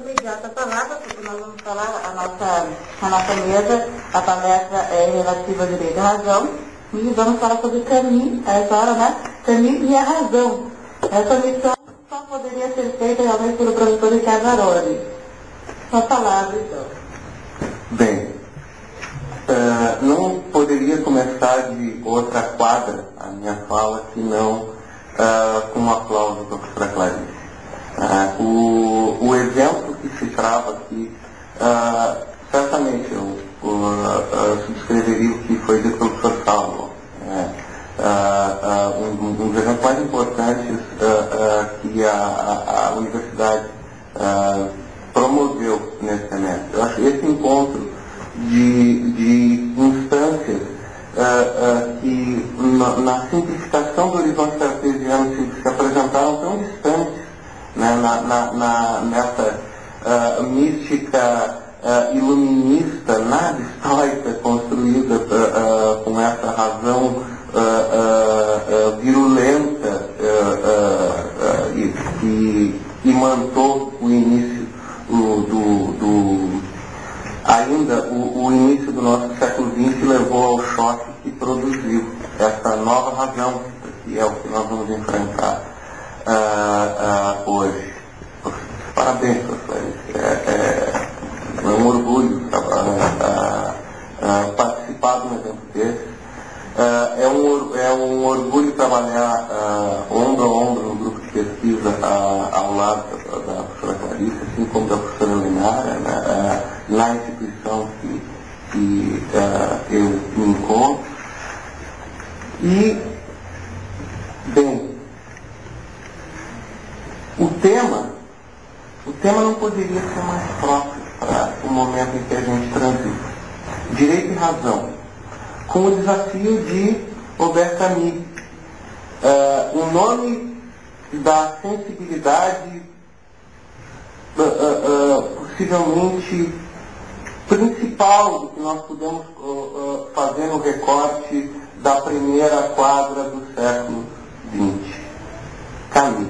Imediata palavra, porque nós vamos falar a nossa mesa, a palestra é relativa ao direito à razão, e vamos falar sobre Camus, a essa hora, né? Camus e a razão. Essa missão só poderia ser feita realmente pelo professor Ricardo Arori. Sua palavra, então. Bem, não poderia começar de outra quadra a minha fala, senão com um aplauso da professora Clarice. O exemplo que se trava aqui, certamente eu subscreveria o que foi dito pelo professor Saulo. Um dos exemplos mais importantes que a universidade promoveu nesse semestre. Eu acho que esse encontro de instâncias que na simplificação do horizonte cartesiano se apresentaram tão distantes, né, nessa mística iluminista, nada estoica, construída com essa razão virulenta que imantou o início o início do nosso século XX levou ao choque que produziu essa nova razão, que é o que nós vamos enfrentar hoje. Parabéns, professor. É um orgulho participar de um evento desse. É um orgulho trabalhar ombro a ombro no grupo de pesquisa ao lado da professora Clarice, assim como da professora Lenara, né, na instituição que eu me encontro. E, bem, o tema não poderia ser mais próprio para o momento em que a gente transita. Direito e razão, com o desafio de Albert Camus. O nome da sensibilidade possivelmente principal do que nós podemos fazer no recorte da primeira quadra do século XX. Camus.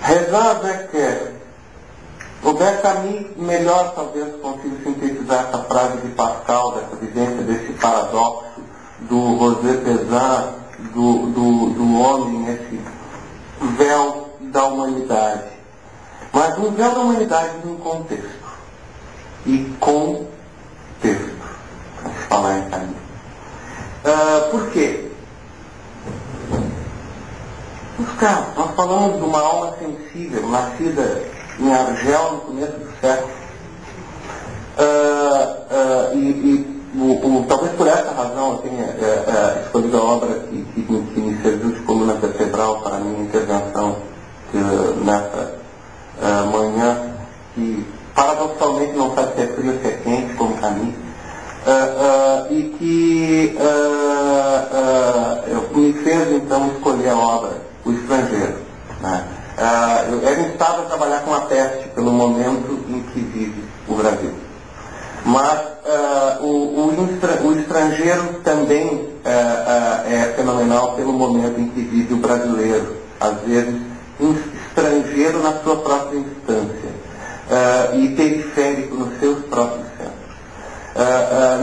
Raison avec que Albert Camus, melhor talvez consiga sintetizar essa frase de Pascal, dessa vivência desse paradoxo do José Pesant, do homem nesse véu da humanidade. Mas um véu da humanidade num contexto. E contexto, para se falar em Camus. Por quê? Nós falamos de uma alma sensível, nascida em Argel no começo do século. Talvez por essa razão eu tenha escolhido a obra que me serviu de coluna vertebral para a minha intervenção nessa manhã, que paradoxalmente não sabe se é frio ou se é quente, como Camus, e que me fez então escolher a obra O Estrangeiro. Né? Eu era instado a trabalhar com a peste pelo momento em que vive o Brasil. Mas o Estrangeiro também é fenomenal pelo momento em que vive o brasileiro. Às vezes, estrangeiro na sua própria instância e periférico nos seus próprios centros.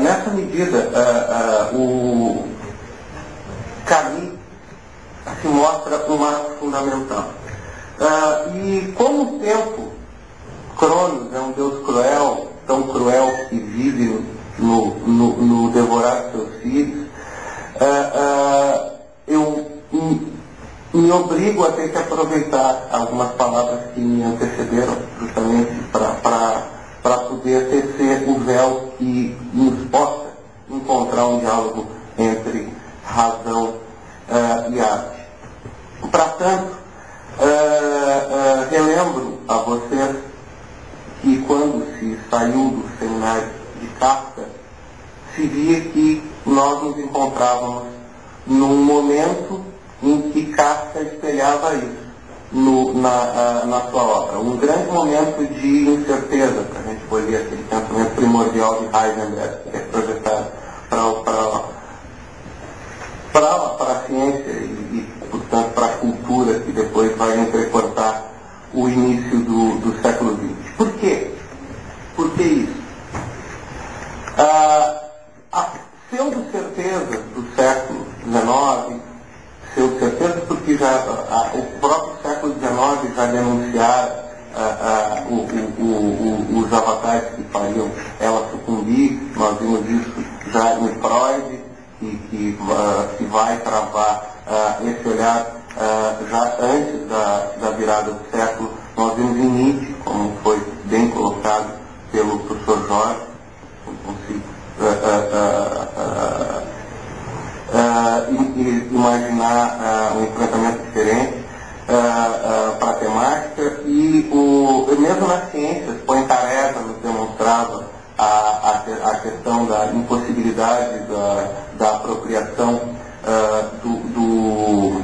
Nessa medida, o Camus se mostra um marco fundamental. E como o tempo, Cronos é um Deus cruel, tão cruel que vive no devorar seus filhos, eu me obrigo a ter que aproveitar algumas palavras que me antecederam, justamente para poder tecer o véu que nos possa encontrar um diálogo entre razão e arte. Para tanto, relembro a vocês que quando se saiu do seminário de Kafka, se via que nós nos encontrávamos num momento em que Kafka espelhava isso na sua obra. Um grande momento de incerteza, para a gente poder aquele pensamento primordial de Heisenberg, que é projetado evoluir, nós vimos isso já em Freud, que vai travar esse olhar já antes da virada do século. Nós vimos em Nietzsche, como foi bem colocado pelo professor Jorge, imaginar um enfrentamento diferente para a temática, e mesmo nas ciências, Poincaré nos demonstrava a questão da impossibilidade da apropriação do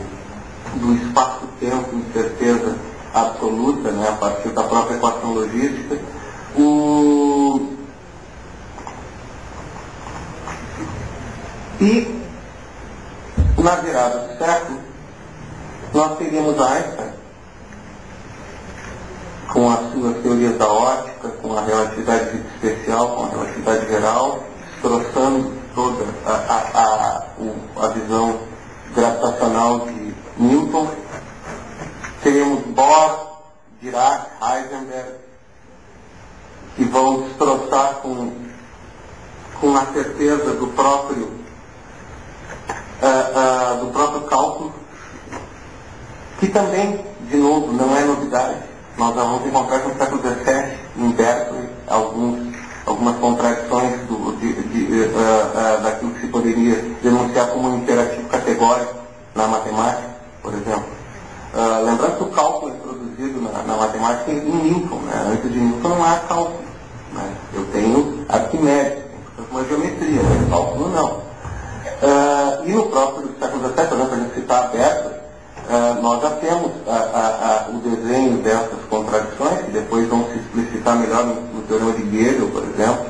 espaço-tempo em certeza absoluta, né, a partir da própria equação logística. E na virada do século, nós teríamos Einstein, com as suas teorias da óptica, com a relatividade especial, com a relatividade geral, destroçando toda a visão gravitacional de Newton. Teríamos Bohr, Dirac, Heisenberg, que vão destroçar com a certeza do próprio cálculo, que também, de novo, não é novidade. Nós já vamos encontrar no século XVII, em Berkeley, algumas contradições daquilo que se poderia denunciar como um imperativo categórico na matemática, por exemplo. Lembrando que o cálculo é introduzido na matemática em Newton, né? Antes de Newton não há cálculo, né? Eu tenho Arquimedes, tenho uma geometria, mas cálculo não. E no próprio século XVII, por exemplo, para a gente citar Berkeley, nós já temos o desenho dessas contradições, que depois vão se explicitar melhor no teorema de Gödel, por exemplo.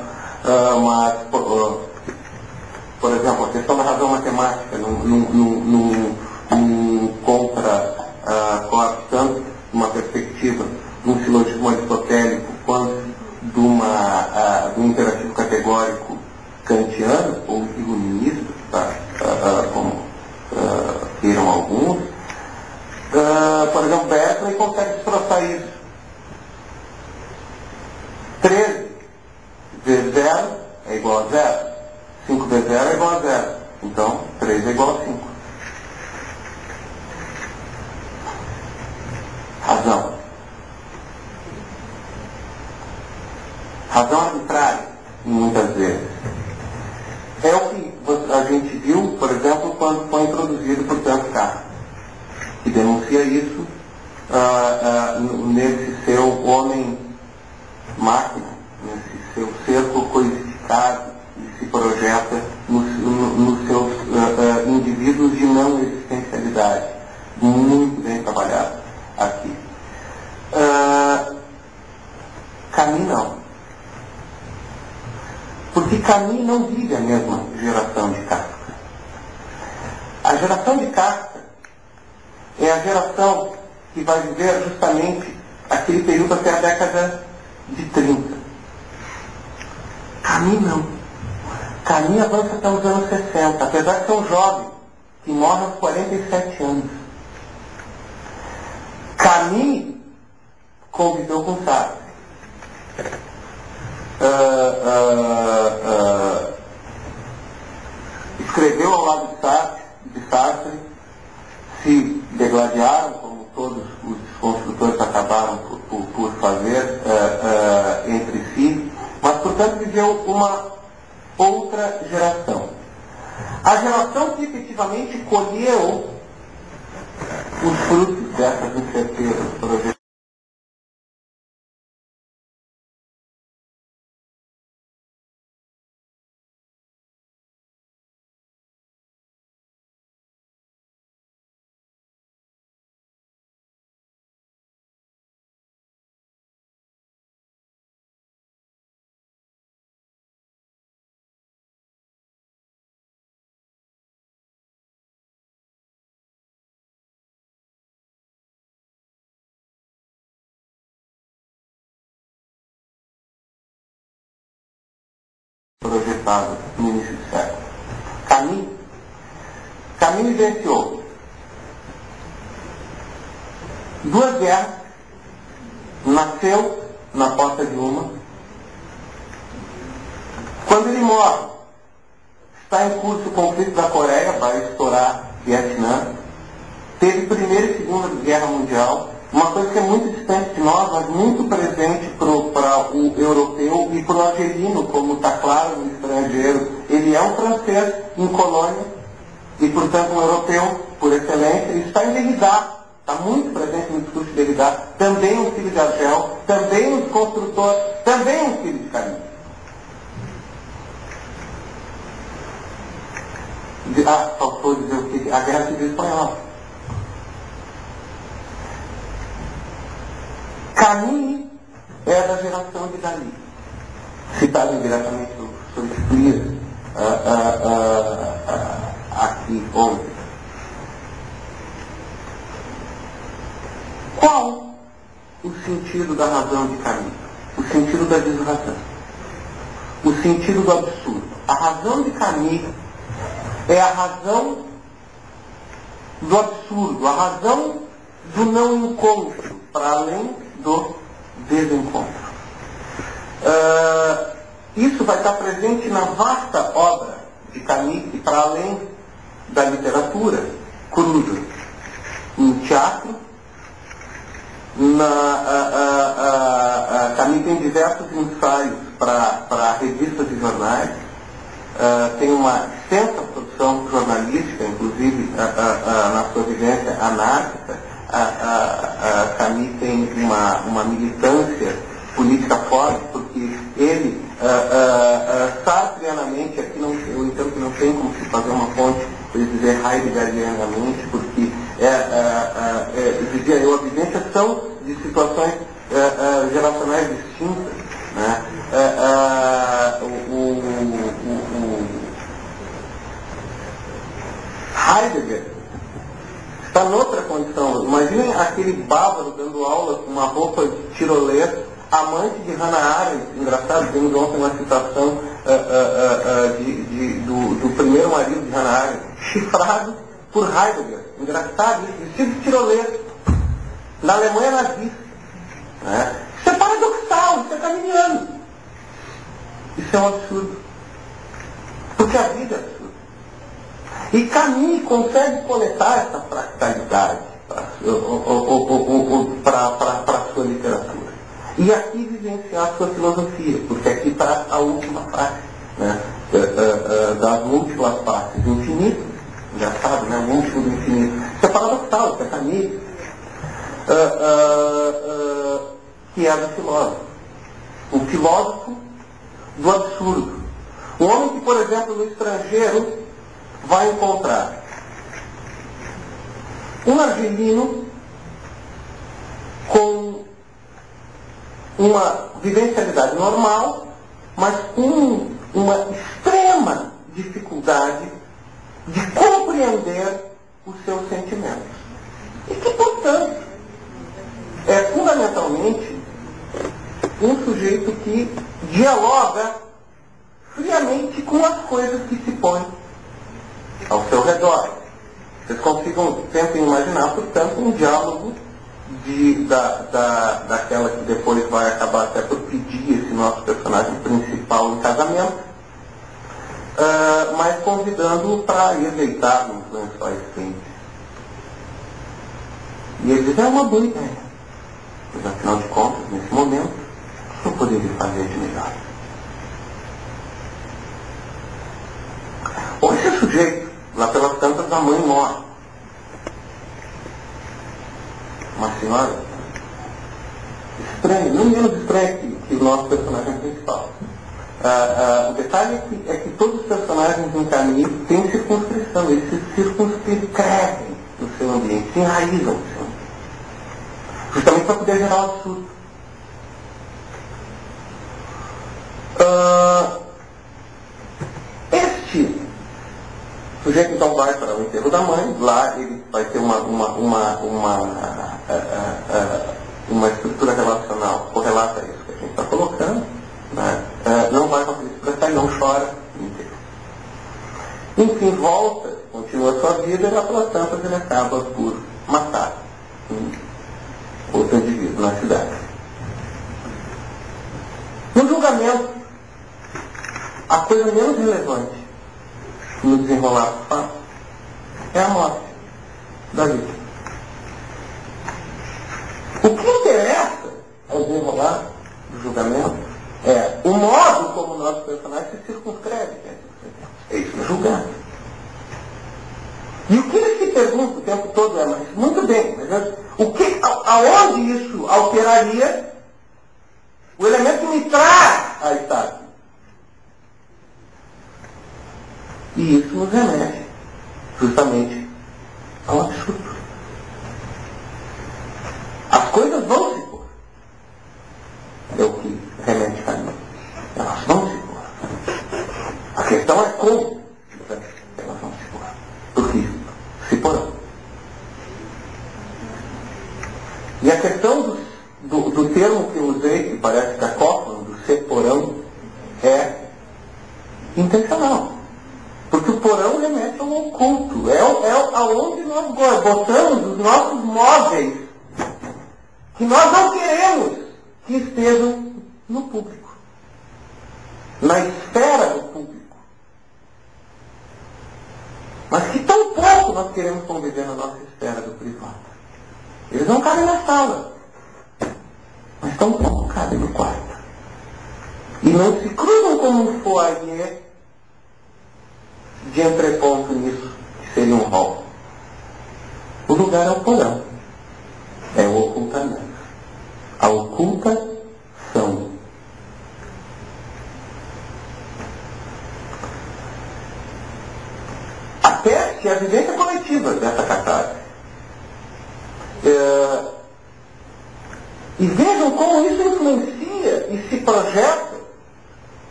Mas, por exemplo, a questão da razão matemática coaptando uma perspectiva de um silogismo aristotélico quanto de um imperativo categórico kantiano ou iluminista, como queiram alguns. Por exemplo, Berkeley consegue destroçar isso. 13 vezes 0 é igual a 0. 5 vezes 0 é igual a 0. Então, 3 é igual a 5. Razão. Razão arbitrária, muitas vezes. É o que a gente viu, por exemplo, quando foi introduzido por Descartes, que denuncia isso nesse seu homem-máquina, nesse seu cerco coisificado, que se projeta nos seus indivíduos de não existencialidade. Muito bem trabalhado aqui. Camus não. Porque Camus não vive a mesma geração de Kafka. A geração de Kafka é a geração que vai viver justamente aquele período até a década de 30. Camus não. Camus avança até os anos 60, apesar de ser um jovem que morre aos 47 anos. Camus conviveu com Sartre. Escreveu ao lado de Sartre, se degladiaram, como todos os construtores acabaram por fazer entre si, mas, portanto, viveu uma outra geração. A geração que efetivamente colheu os frutos dessas incertezas projetadas. Projetado no início do século. Camus vivenciou duas guerras, nasceu na porta de uma, Quando ele morre, está em curso o conflito da Coreia, vai estourar Vietnã. Teve Primeira e Segunda Guerra Mundial, uma coisa que é muito distante de nós, mas muito presente para o europeu e para o argelino, como está claro no estrangeiro. Ele é um francês em colônia e, portanto, um europeu por excelência. Ele está em Derrida, está muito presente no discurso de Derrida, também um filho de Argel, também um construtor, também um filho de Camille. Faltou dizer o que? A Guerra Civil Espanhola. Camille é da geração de Dalí. Citado diretamente pelo professor Frias aqui ontem. Qual o sentido da razão de Camille? O sentido da desrazão. O sentido do absurdo. A razão de Camille é a razão do absurdo, a razão do não encontro, para além do desencontro. Isso vai estar presente na vasta obra de Camille, para além da literatura cruda, no teatro. Camille tem diversos ensaios para revistas e jornais, tem uma extensa produção jornalística, inclusive na sua vivência anárquica. Camille tem uma militância política forte, porque ele, sartreanamente, aqui eu entendo que não tem como se fazer uma ponte, ele dizer heideggerianamente, porque dizia eu, a vivência são de situações geracionais distintas, né? Heidegger está noutra condição. Imaginem aquele bárbaro dando aula com uma roupa de tirolesa, amante de Hannah Arendt. Engraçado, temos ontem uma citação do primeiro marido de Hannah Arendt, chifrado por Heidegger. Engraçado isso, vestido de tirolesa, na Alemanha nazista. Né? Isso é paradoxal, isso é caminiano. Isso é um absurdo. Porque a vida é absurda. E Camille consegue coletar essa fractalidade para a sua literatura. E aqui vivenciar a sua filosofia, porque aqui está a última parte, né? Das múltiplas partes infinitas, engraçado, né? O último do infinito. Isso é paradoxal, isso é Camille, que é do filósofo. O filósofo do absurdo. Um homem que, por exemplo, no estrangeiro, vai encontrar um argelino com uma vivencialidade normal, mas com uma extrema dificuldade de compreender os seus sentimentos. E que, portanto, é fundamentalmente um sujeito que dialoga friamente com as coisas que se põem ao seu redor. Vocês tentem imaginar, portanto, um diálogo daquela que depois vai acabar até por pedir esse nosso personagem principal em casamento, mas convidando-o para ir deitar nos lençóis quentes. E ele diz, é uma boa ideia. Mas afinal de contas, nesse momento, o que eu poderia fazer de melhor? Ou esse sujeito, lá pelas tantas, a mãe morre. Uma senhora estranha, não menos estranha que o nosso personagem principal. O detalhe é que todos os personagens em Camille têm circunscrição, eles se circunscrevem no seu ambiente, se enraizam no seu ambiente. Justamente para poder gerar o absurdo. Este sujeito então vai para o enterro da mãe, lá ele vai ter uma estrutura relacional correlata a isso que a gente está colocando, né? Não vai conseguir se expressar e não chora no enterro. Enfim, volta, continua a sua vida e lá pelas tantas ele acaba por matar outro indivíduo na cidade. No julgamento, a coisa menos relevante no desenrolar do fato é a morte da vida. O que interessa ao desenrolar do julgamento é o modo como o nosso personagem se circunscreve. É isso, é julgar. E o que ele se pergunta o tempo todo é, mas muito bem, mas aonde isso alteraria o elemento que me traz a estar aqui? E isso nos remete justamente ao absurdo. As coisas vão se pôr. É o que remete a mim. Elas vão se pôr. A questão é como elas vão se pôr. Porque se porão. E a questão do termo que eu usei, que parece cacófono, do ser porão, é intencional. Porque o porão remete ao oculto. É aonde nós botamos os nossos móveis que nós não queremos que estejam no público. Na esfera do público. Mas que tão pouco nós queremos conviver na nossa esfera do privado. Eles não cabem na sala. Mas tão pouco cabem no quarto. E não se cruzam como um foyer de entreponto nisso, que seria um hall. O lugar é o porão. É o ocultamento. A ocultação. Até que a vivência coletiva dessa catarse. E vejam como isso influencia e se projeta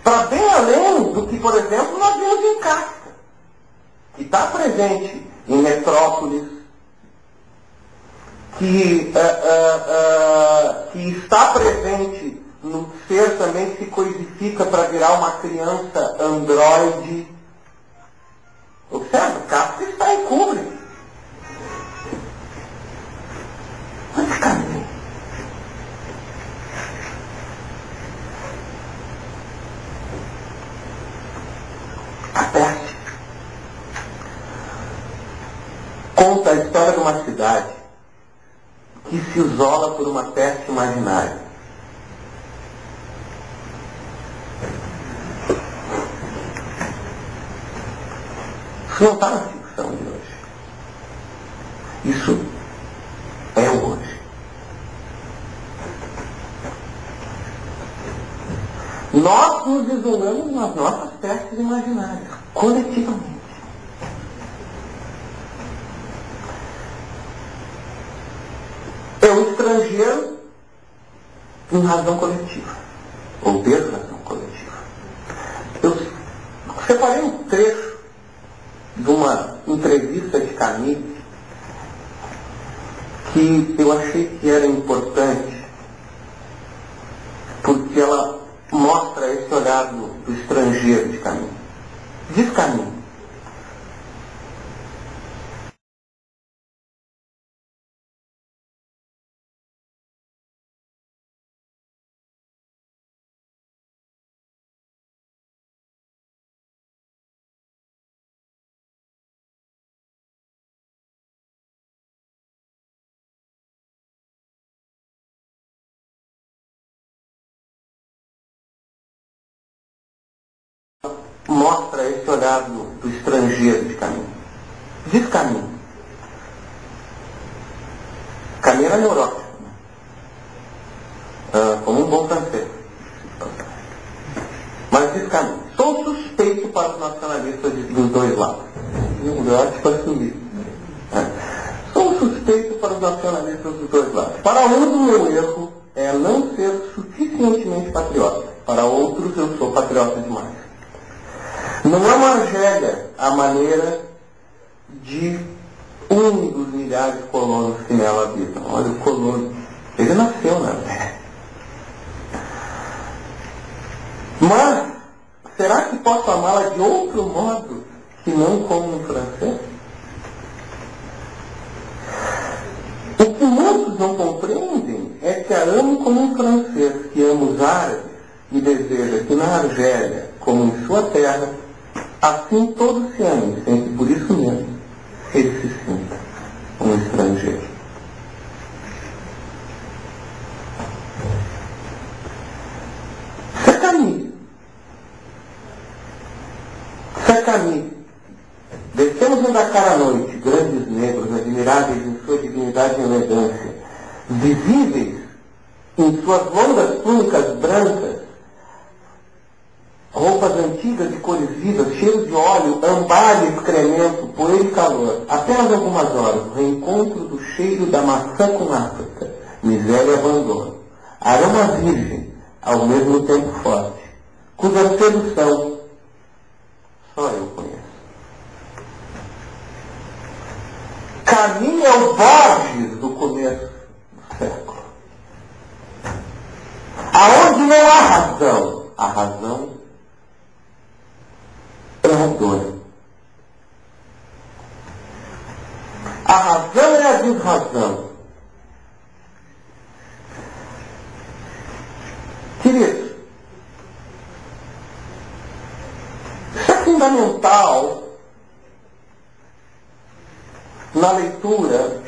para bem além do que, por exemplo, nós vemos em Kafka, que está presente em Metrópolis, que está presente no ser também que se coisifica para virar uma criança androide. Observa, Kafka está em Kubrick. Onde caminho? A peste. Conta a história de uma cidade que se isola por uma peste imaginária. Isso não está na ficção de hoje. Isso é o hoje. Nós nos isolamos nas nossas pestes imaginárias, coletivamente. É o estrangeiro em razão coletiva, ou desrazão coletiva. Eu separei um trecho de uma entrevista de Camille que eu achei que era importante, porque ela mostra esse olhar do estrangeiro de Camille. Diz Camille: mostra esse olhar do estrangeiro de Camille. Diz Camille. Camille era neurótico, né? Como um bom francês. Mas diz Camille: sou suspeito para os nacionalistas dos dois lados. Neurótico assumido. Sou suspeito para os nacionalistas dos dois lados. Para uns, o meu erro é não ser suficientemente patriota. Para outros, eu sou patriota demais. Não é uma argélia a maneira de um dos milhares de colonos que nela habitam. Olha, o colono, ele nasceu na Argélia. Mas, será que posso amá-la de outro modo que não como um francês? O que muitos não compreendem é que a amo como um francês que ama os árabes e deseja que na Argélia, como em sua sua terra, assim todos se amem, sem que por isso mesmo ele se sinta um estrangeiro. Se Camille, descemos em Dakar à noite, grandes negros, admiráveis em sua dignidade e elegância, visíveis em suas longas túnicas brancas, roupas antigas de cores vivas, cheiros de óleo, ambar e excremento, poeira e calor. Apenas algumas horas, o reencontro do cheiro da maçã com África, miséria e abandono. Aroma virgem, ao mesmo tempo forte, cuja sedução só eu conheço. Camille é o Borges do começo do século. Aonde não há razão, a razão é a dor. A razão é a desrazão. Queridos, isso é fundamental na leitura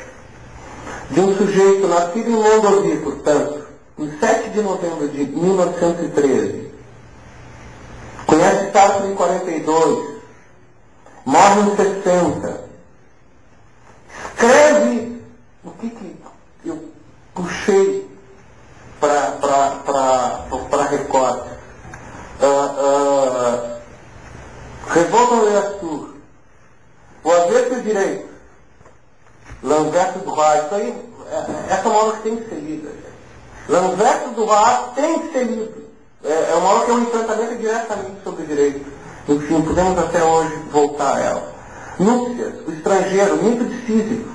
de um sujeito nascido em Mondovì, portanto, em 7 de novembro de 1913, conhece Sartre em 42, morre em 60, escreve o que eu puxei para recorte. Revolta no Leastur, o avesso e o direito, L'Envers du Droit, isso aí, essa é uma obra que tem que ser lida. L'Envers du Droit tem que ser lido. É uma obra que é um enfrentamento diretamente sobre o direito. Enfim, podemos até hoje voltar a ela. Núpcias, o estrangeiro, mito de Sísifo.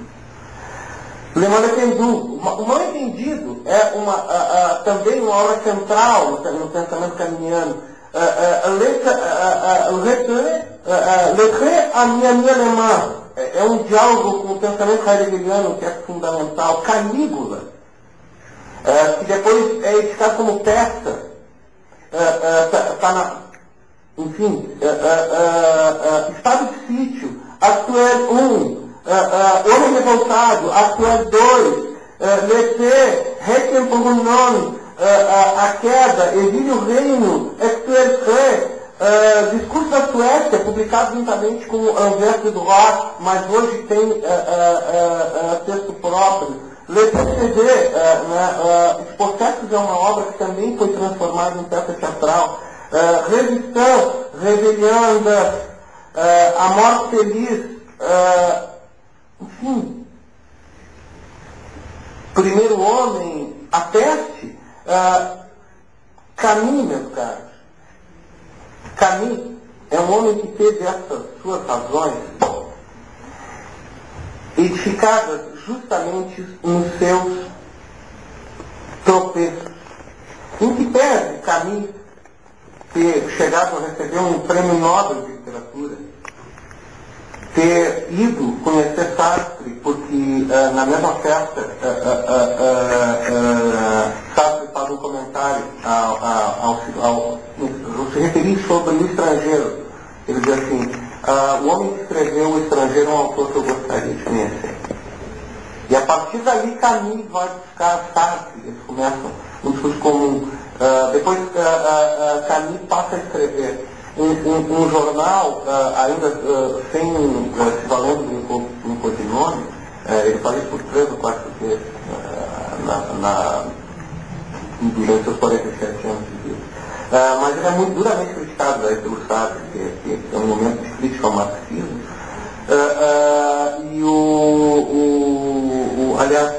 Le Malentendu, o mal entendido é também uma obra central no pensamento caminiano. Le trait à mi alemã é um diálogo com o pensamento heideggeriano que é fundamental. Calígula, que depois é editado como peça, enfim, Estado de Sítio, Actuel 1, Homem Revoltado, Actuel 2, L'été, Requiem pour un homme, A Queda, Exílio Reino, Actuel 3, Discurso da Suécia, publicado juntamente com Envers du Droit, mas hoje tem texto próprio. Le Procédé, Os Processos é uma obra que também foi transformada em peça teatral. Resistance, Rebelião, A Morte Feliz, enfim, Primeiro Homem, A Peste, Camus, meus caros. Camus é um homem que teve essas suas razões edificadas justamente nos seus tropeços. Em que pese Camus ter chegado a receber um prêmio Nobel de literatura, ter ido conhecer Sartre, porque na mesma festa Sartre faz um comentário ao se referir sobre o estrangeiro. Ele diz assim, o homem que escreveu O Estrangeiro é um autor que eu gostaria de conhecer. E a partir daí Camus vai buscar Sartre, eles começam um discurso comum. Depois Camus passa a escrever um jornal, ainda sem se valendo de um codinome, ele faz isso por 3 ou 4 vezes durante seus 47 anos de vida. Mas ele é muito duramente criticado pelo Sartre, que é um momento de crítica ao marxismo. Aliás,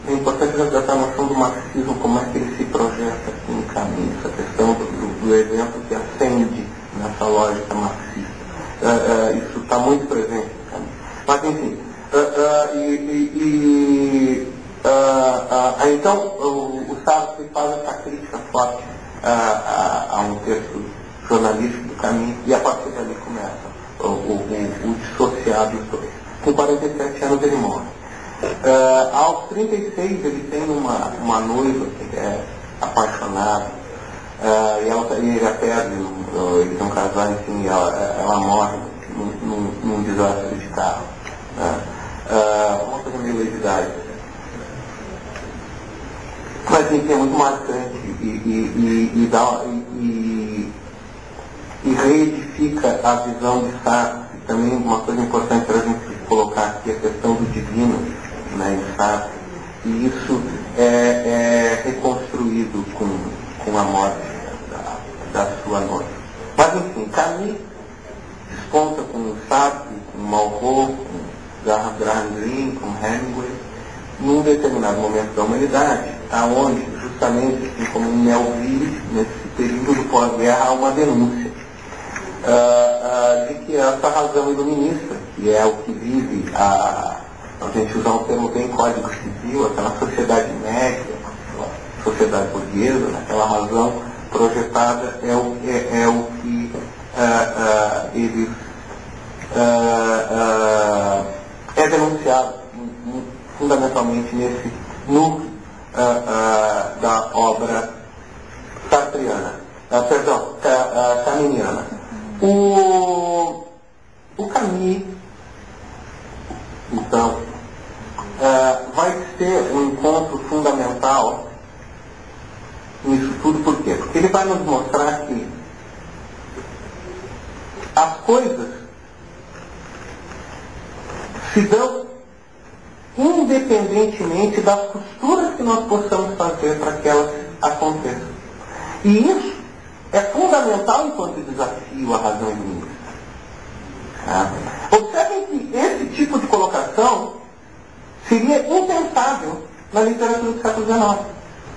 é importante resgatar a noção do marxismo, como é que ele se projeta aqui em Camus, essa questão do evento que ascende nessa lógica marxista. Isso está muito presente em Camus. Mas, enfim, então o Sartre faz essa crítica forte a um texto jornalístico do Camus, e a partir dali começa o dissociar dos dois. Com 47 anos ele morre. Aos 36 ele tem uma noiva que é apaixonada, e ele a perde eles são casados, enfim, ela morre num desastre de carro. Né? Uma coisa meio Lady Di. Mas enfim, é muito marcante e reedifica a visão de Sartre. Também uma coisa importante para a gente colocar aqui é a questão do divino, né, em Sartre. E isso é reconstruído com a morte da sua noiva. Mas enfim, Camus desponta com Sartre, com Malraux, com Graham Greene, com Hemingway, num determinado momento da humanidade, aonde, justamente, assim como em Melville, nesse período do pós-guerra, há uma denúncia de que essa razão iluminista, que é o que vive a gente usar um termo bem código civil, aquela sociedade média, aquela sociedade burguesa, aquela razão projetada é o que eles é denunciado fundamentalmente nesse núcleo da obra sartriana, caminiana. O Camus, então, vai ser um encontro fundamental nisso tudo. Por quê? Porque ele vai nos mostrar que as coisas se dão independentemente das costuras que nós possamos fazer para que elas aconteçam. E isso é fundamental enquanto desafio à razão iluminista. Observem que esse tipo de colocação seria impensável na literatura do século XIX,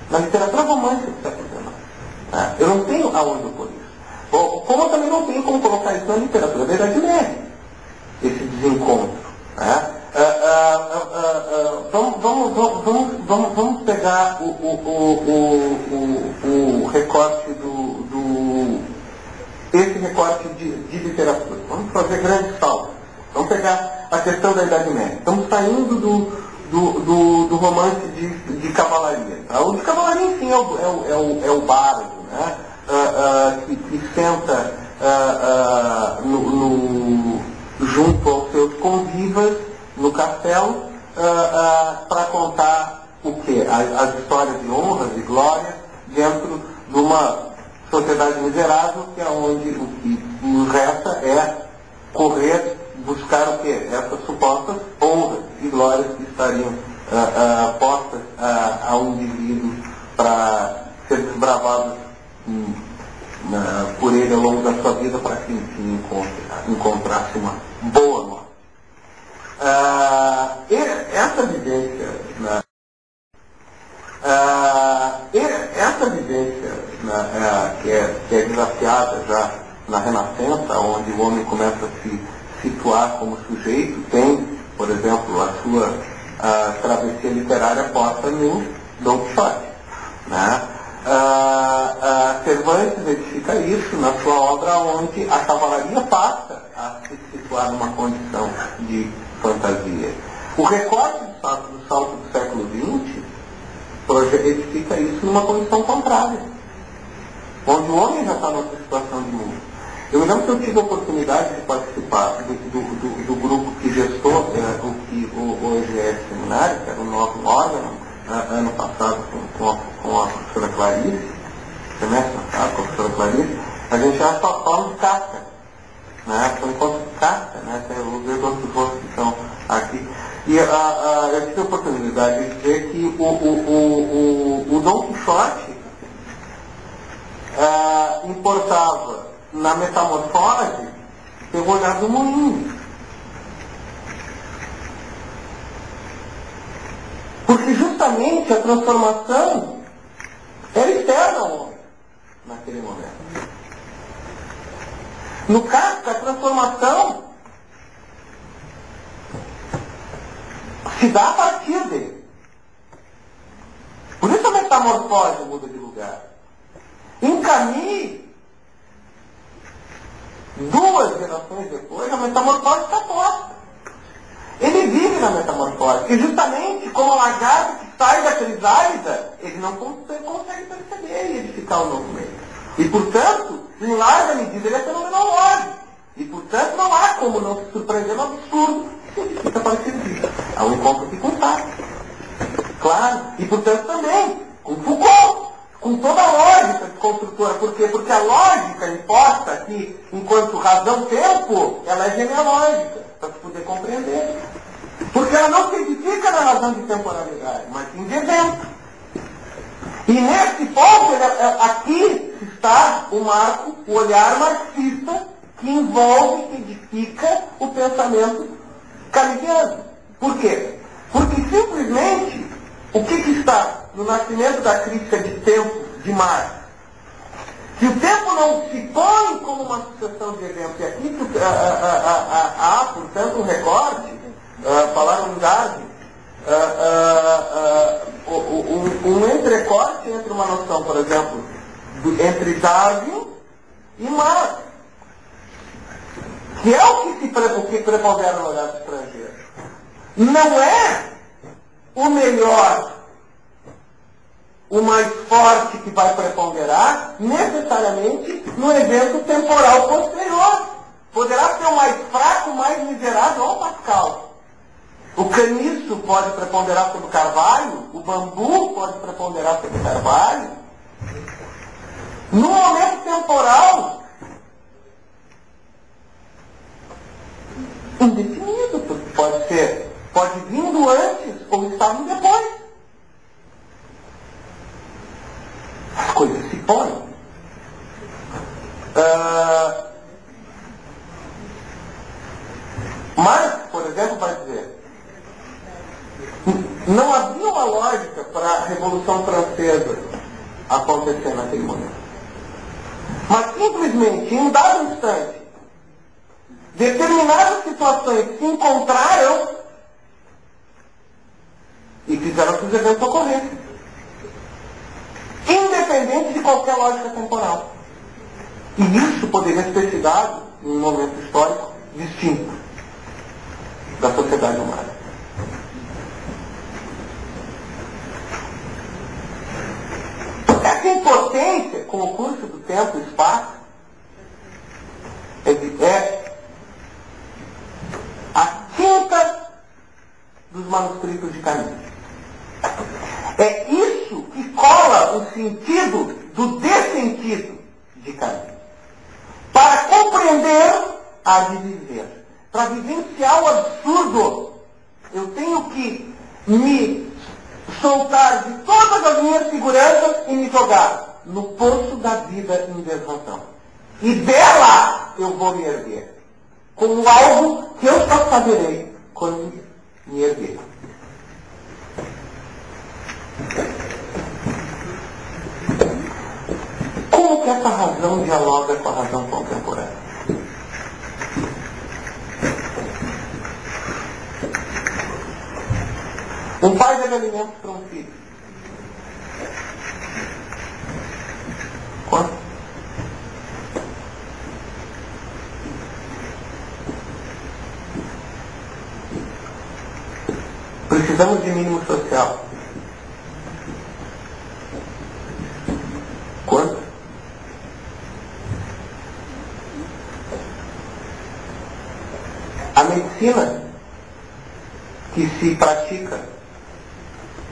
na literatura romântica do século XIX. Eu não tenho aonde opor isso. Como eu também não tenho como colocar isso na literatura da Idade Média, esse desencontro. Vamos pegar o recorte esse recorte de literatura. Vamos fazer grandes saltos. Vamos pegar a questão da Idade Média. Estamos saindo do romance de cavalaria. O de cavalaria, enfim, é o bardo, né? Que senta junto aos seus convivas no castelo para contar o quê? As histórias de honras e glórias dentro de uma sociedade miserável, que é onde o que nos resta é correr, buscar o quê? Essas supostas honras e glórias que estariam postas a um indivíduo para ser desbravados por ele ao longo da sua vida, para que enfim encontrasse uma boa morte. Essa vivência que é desafiada já na Renascença, onde o homem começa a se situar como sujeito, tem, por exemplo, a sua travessia literária posta no Dom Quixote. Né? Cervantes edifica isso na sua obra, onde a cavalaria passa a se situar numa condição de fantasia. O recorte do salto do século XX edifica isso numa condição contrária, onde o homem já está numa situação de mundo. Eu me lembro que eu tive a oportunidade de participar do grupo que gestou o que hoje é seminário, que era o novo órgão, ano passado com a professora Clarice, semestre passado com a professora Clarice. A gente já está falando de Kafka, né? Foi um encontro de Kafka, né? Tem os outros rostos que estão aqui. E eu tive a oportunidade de dizer que o Dom Quixote importava na metamorfose pelo olhar do moinho. Porque justamente a transformação era externa ao homem naquele momento. No Kafka, a transformação se dá a partir dele. Por isso a metamorfose muda de lugar. Em Camus, 2 gerações depois, a metamorfose está posta. Ele vive na metamorfose. E justamente como a lagarta que sai da crisálida, ele não consegue perceber e edificar o novo meio. E, portanto, em larga medida, ele é fenomenológico. E, portanto, não há como não se surpreender no absurdo que fica parecido isso. Há um encontro aqui com Sartre. Claro. E, portanto, também com Foucault. Com toda a lógica construtora. Por quê? Porque a lógica imposta aqui, enquanto razão-tempo, ela é genealógica, para se poder compreender. Porque ela não se edifica na razão de temporalidade, mas sim de evento. E nesse ponto, aqui está o marco, o olhar marxista, que envolve, que edifica o pensamento kantiano. Por quê? Porque simplesmente, o que está no nascimento da crítica de tempo de Marx? Que o tempo não se põe como uma sucessão de eventos. E aqui há, portanto, um recorte, falaram em Darwin, um entrecorte entre uma noção, por exemplo, entre Darwin e Marx, que é o que prepondera no olhar estrangeiro. Não é o melhor, o mais forte que vai preponderar necessariamente no evento temporal posterior. Poderá ser o mais fraco, o mais miserável, ou Pascal. O caniço pode preponderar sobre o carvalho, o bambu pode preponderar sobre o carvalho. No momento temporal, indefinido, porque pode vindo antes ou estando depois. As coisas se põem. Marx, por exemplo, vai dizer, não havia uma lógica para a Revolução Francesa acontecer naquele momento. Mas simplesmente, em um dado instante, determinadas situações se encontraram e fizeram que os eventos ocorressem. Independente de qualquer lógica temporal. E isso poderia ter se dado em um momento histórico distinto da sociedade humana. Essa impotência com o curso do tempo e espaço é a tinta dos manuscritos de Camus. É isso que cola o sentido do dessentido de Camus. Para compreender, há de viver. Para vivenciar o absurdo, eu tenho que me soltar de todas as minhas seguranças e me jogar no poço da vida em desrazão. E dela eu vou me erguer. Como algo que eu só saberei quando me erguer. Como que essa razão dialoga com a razão contemporânea? Um pai deve alimentos para um filho. Quanto? Precisamos de mínimo social. Quanto? A medicina que se pratica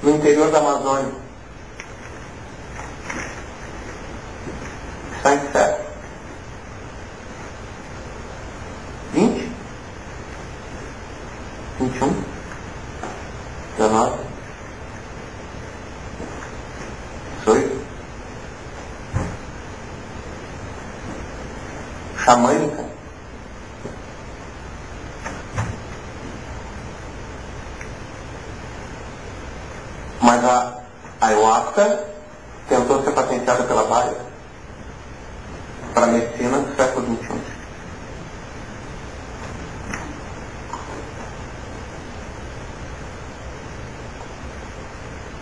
no interior da Amazônia está em certo. 20? 21? 19? 18? Xamânica? Mas a ayahuasca tentou ser patenteada pela Bayer para a medicina do século XXI.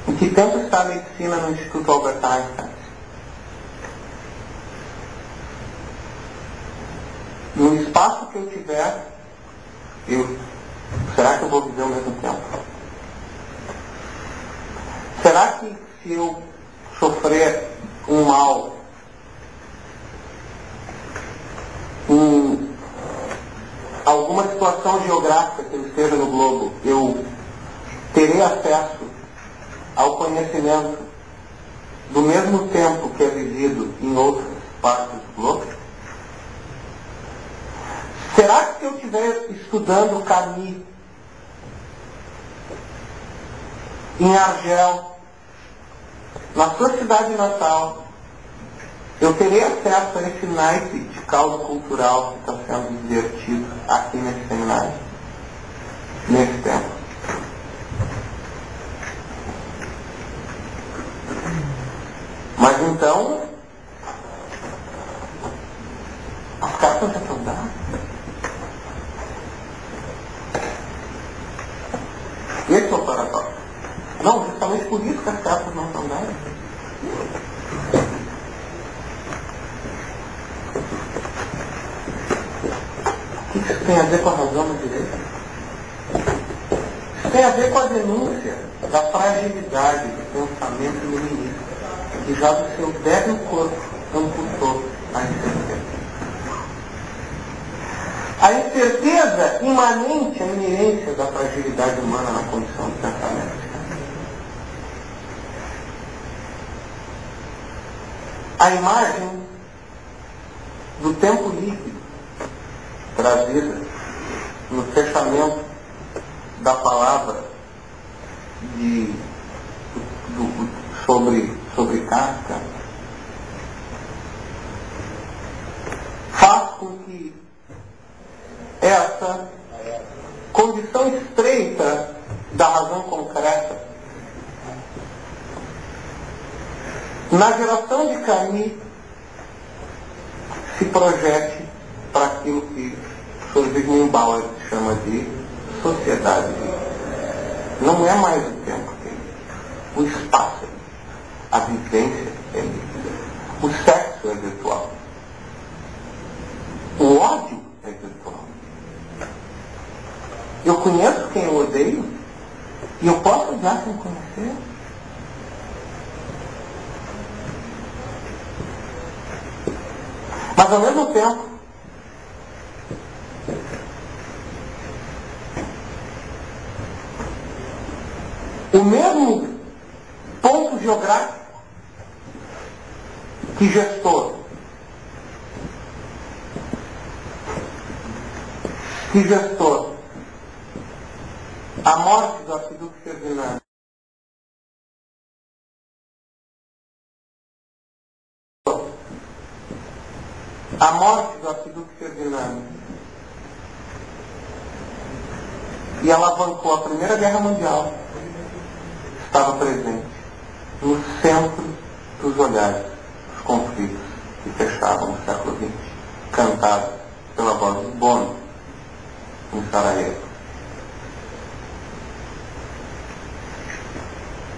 Em que tempo está a medicina no Instituto Albert Einstein? No espaço que eu tiver, será que eu vou viver ao mesmo tempo? Será que se eu sofrer um mal alguma situação geográfica que eu esteja no globo, eu terei acesso ao conhecimento do mesmo tempo que é vivido em outras partes do globo? Será que se eu estiver estudando Camus em Argel, na sua cidade natal, eu terei acesso a esse naipe de caldo cultural que está sendo divertido aqui nesse seminário, nesse tempo? Mas então, as cartas já estão dadas. Esse é o paradoxo. Não, justamente por isso que as cartas não estão dadas. O que isso tem a ver com a razão do direito? Isso tem a ver com a denúncia da fragilidade do pensamento iluminista, que já do seu débil corpo amputou a incerteza. A incerteza imanente à inerência da fragilidade humana na condição do pensamento. A imagem do tempo líquido trazida no fechamento da palavra sobre Kafka faz com que essa condição estreita da razão concreta na geração de Camus se projete para aquilo que o Sr. Zygmunt Bauer chama de sociedade. Não é mais o tempo que é líquido, o espaço é líquido, a vivência é líquida, o sexo é virtual, o ódio é virtual. Eu conheço quem eu odeio e eu posso odiar sem conhecer. Mas ao mesmo tempo, o mesmo ponto geográfico que gestou a morte do arquiduque Ferdinando, e alavancou a Primeira Guerra Mundial, estava presente no centro dos olhares dos conflitos que fechavam o século XX, cantados pela voz do Bono em Sarajevo.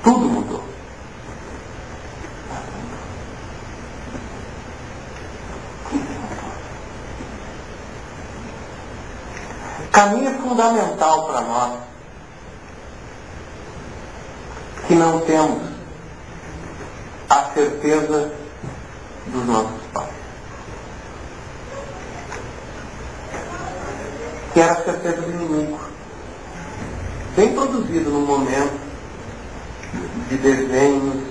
Tudo mudou. Caminho é fundamental para nós que não temos a certeza dos nossos pais. Que era a certeza do inimigo. Bem produzido no momento de desenhos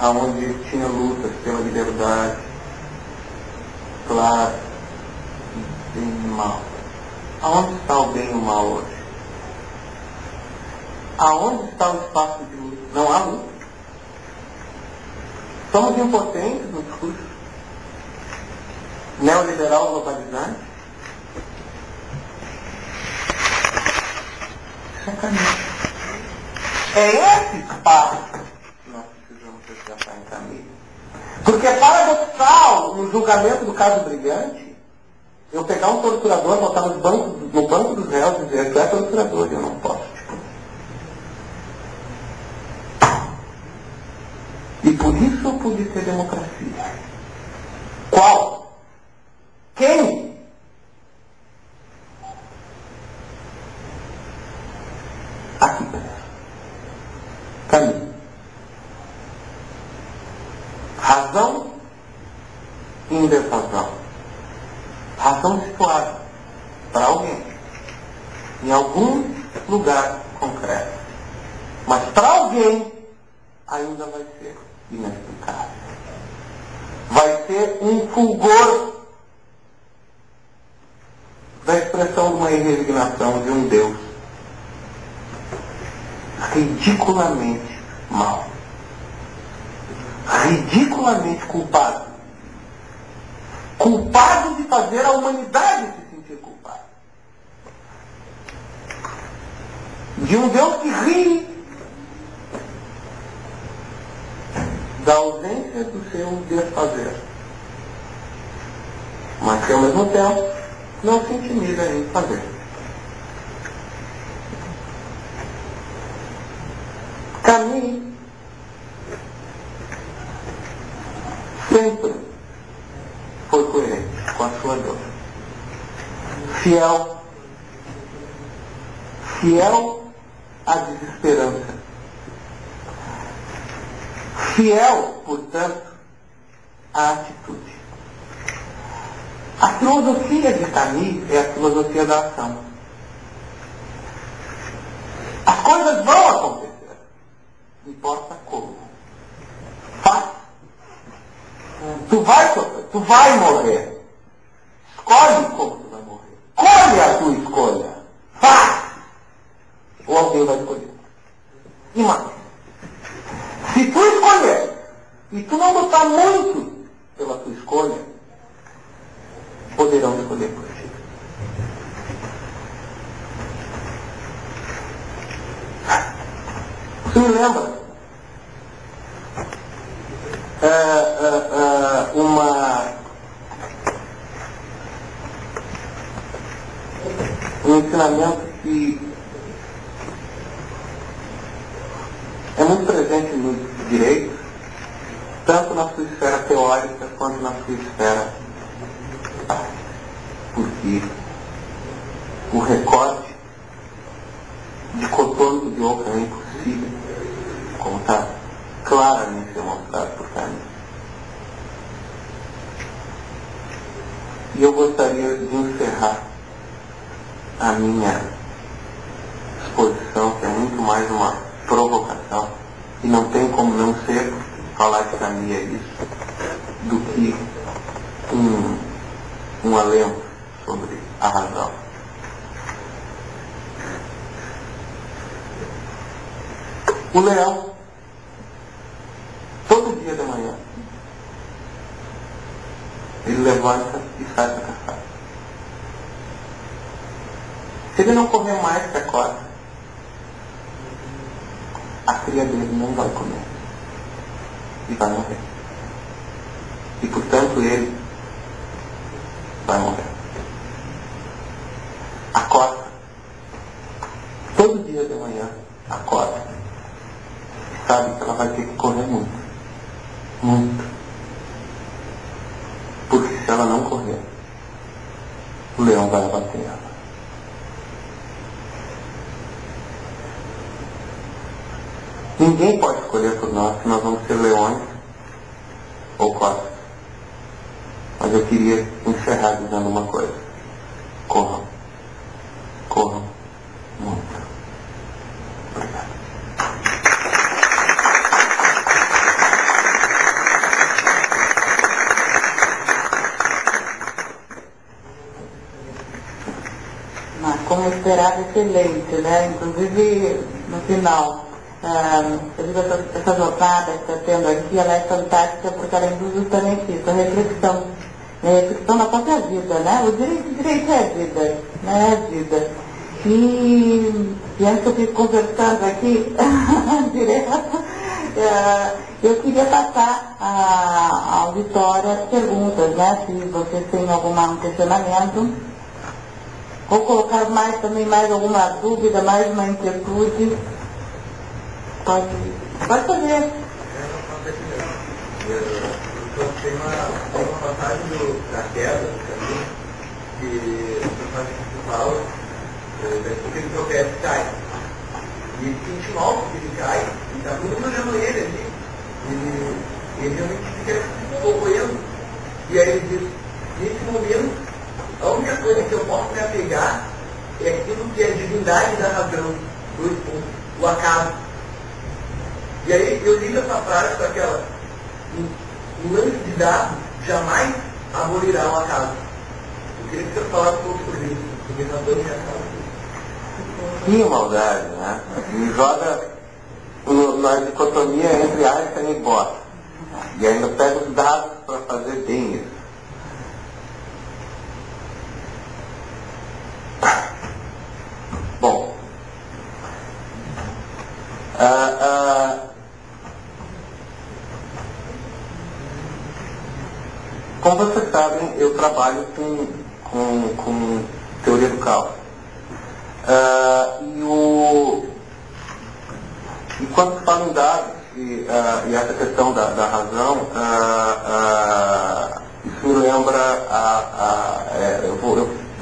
onde tinha lutas pela liberdade, claro, bem e mal. Aonde está o bem e o mal hoje? Aonde está o espaço de luta? Não há luta. Somos impotentes no discurso neoliberal globalizante. Isso é caminho. É esse espaço que nós precisamos resgatar em caminho. Porque é paradoxal, no julgamento do caso Brilhante, eu pegar um torturador, botar no banco dos réus e dizer que é torturador, eu não posso. E por isso eu pude ter democracia. Qual? Quem? Aqui, caminho. Razão e indefasão. Razão situada para alguém. em algum lugar concreto. Mas para alguém ainda vai ser inexplicável. Vai ser um fulgor da expressão de uma resignação de um Deus ridiculamente mau, ridiculamente culpado de fazer a humanidade se sentir culpada, de um Deus que ri da ausência do seu desfazer, mas que ao mesmo tempo não se intimida em fazer. Camus sempre foi coerente com a sua dor. Fiel à desesperança. Fiel, portanto, à atitude. A filosofia de Camus é a filosofia da ação. As coisas vão acontecer. Não importa como. Faz. Tu vai morrer. Escolhe como tu vai morrer. Escolhe a tua escolha. Faz. Ou alguém vai escolher. E mais. Se tu escolher e tu não lutar muito pela tua escolha, poderão escolher por ti. Você me lembra um ensinamento que é muito presente nos direitos, tanto na sua esfera teórica quanto na sua esfera prática. Porque o recorte dicotômico de Ockham é impossível, como está claramente demonstrado por Camus. E eu gostaria de encerrar a minha exposição, que é muito mais uma provocação, e não tem como não ser, falar que Camus é isso, do que um alento sobre a razão. O leão, todo dia de manhã, ele levanta e sai para caçar. Se ele não comer mais que a cota, a cria dele não vai comer e vai morrer. E portanto ele vai morrer. Acorda. Todo dia de manhã, acorda. Sabe que ela vai ter que correr muito. Muito. Porque se ela não correr, o leão vai abater ela. Ninguém pode escolher por nós se nós vamos ser leões ou costas. Mas eu queria encerrar dizendo uma coisa. Corram. Corram muito. Obrigado. Como esperado, excelente, né? Inclusive, no final, eu digo, essa jornada que está tendo aqui, ela é fantástica porque ela induz justamente isso, a reflexão. A reflexão na própria vida, né? O direito é a vida, né? É a vida. E antes eu fico conversando aqui, direto, eu queria passar à auditória as perguntas, né? Se vocês têm algum questionamento, ou colocar mais alguma dúvida, mais uma inquietude, pode fazer. Tem uma passagem da queda do caminho, que o personagem principal, porque ele tropeça e cai. E ele sente mal porque ele cai, e está todo mundo olhando ele ali. Ele realmente fica corroendo. E aí ele diz, nesse momento, a única coisa que eu posso me apegar é aquilo que é a divindade da razão, o acaso. E aí eu ligo essa frase com aquela, o lance de dar jamais abolirá o acaso. Eu queria que você falasse um pouco sobre isso, porque razão e acaso. Que maldade, né? Me joga na dicotomia entre Einstein e Bohr. E ainda pega os dados para fazer bem isso. Bom, como vocês sabem, eu trabalho com teoria do caos. E quando se fala em dados e essa questão da razão, isso me lembra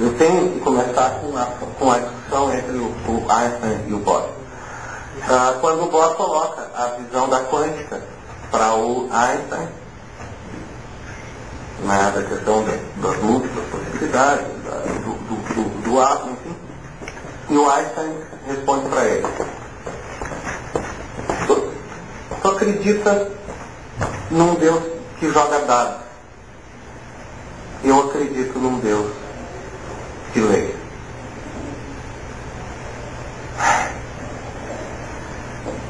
eu tenho que começar com a discussão entre o Einstein e o Bohr. Quando o Bohr coloca a visão da quântica para o Einstein, né, da questão das múltiplas possibilidades, do átomo, enfim, e o Einstein responde para ele: tu acredita num Deus que joga dados? Eu acredito num Deus que lê.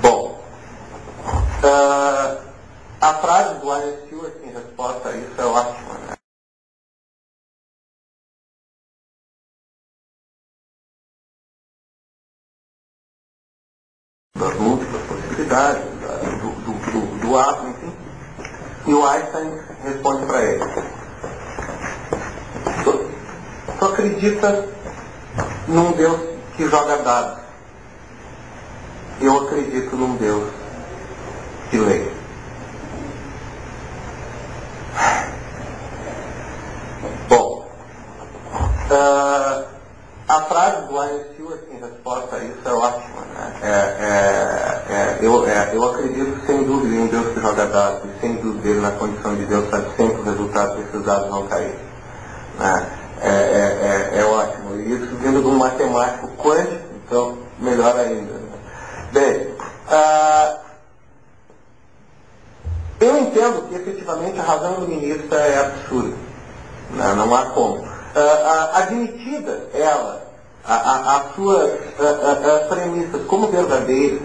Bom, a frase do Ian Stewart em resposta a isso é ótima, né? Das múltiplas possibilidades, do átomo, enfim. E o Einstein responde para ele: tu acredita num Deus que joga dados? Eu acredito num Deus que lê. Bom, a frase do Ian Stewart em resposta a isso é ótima, né? Eu acredito sem dúvida em um Deus que joga dados, e sem dúvida ele, na condição de Deus, sabe sempre o resultado desses dados vão cair. Né? É ótimo. E isso vindo de um matemático quântico, então melhor ainda. Né? Bem, eu entendo que efetivamente a razão iluminista é absurda. Né? Não há como. Admitida ela, as suas premissas como verdadeiras,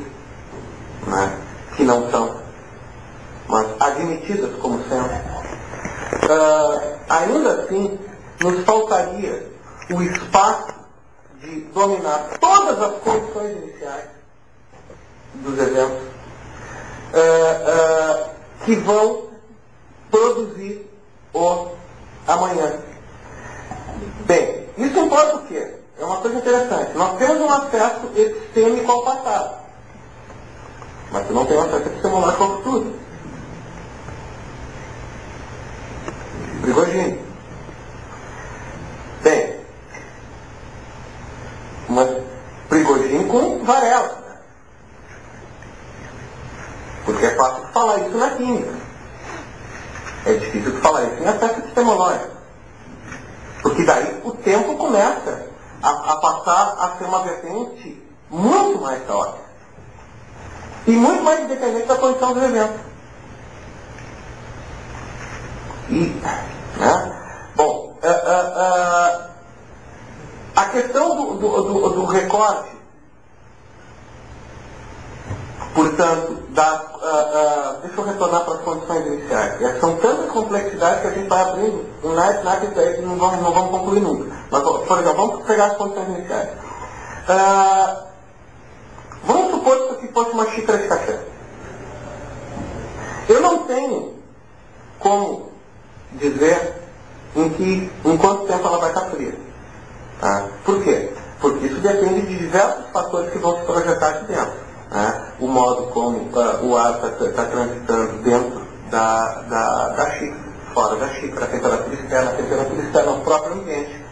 né? Que não são, mas admitidas como sendo, ainda assim nos faltaria o espaço de dominar todas as condições iniciais dos eventos que vão produzir o amanhã. Bem, isso importa o quê? É uma coisa interessante. Nós temos um acesso epistêmico ao passado, mas você não tem um acesso epistemológico ao futuro. Prigogine. Bem, mas Prigogine com Varela, né? Porque é fácil de falar isso na química. É difícil de falar isso em acesso epistemológico. Porque daí o tempo começa a passar a ser uma vertente muito mais caótica. E muito mais independente da condição do evento. Bom, a questão do recorte, portanto, deixa eu retornar para as condições iniciais. São tantas complexidades que a gente vai abrindo um naipe isso aí que não vamos concluir nunca. Mas, por exemplo, vamos pegar as condições iniciais. Vamos supor que isso aqui fosse uma xícara de café. Eu não tenho como dizer em quanto tempo ela vai estar fria. Tá? Por quê? Porque isso depende de diversos fatores que vão se projetar aqui dentro. Né? O modo como o ar está transitando dentro da xícara, fora da xícara, a temperatura externa, o próprio ambiente.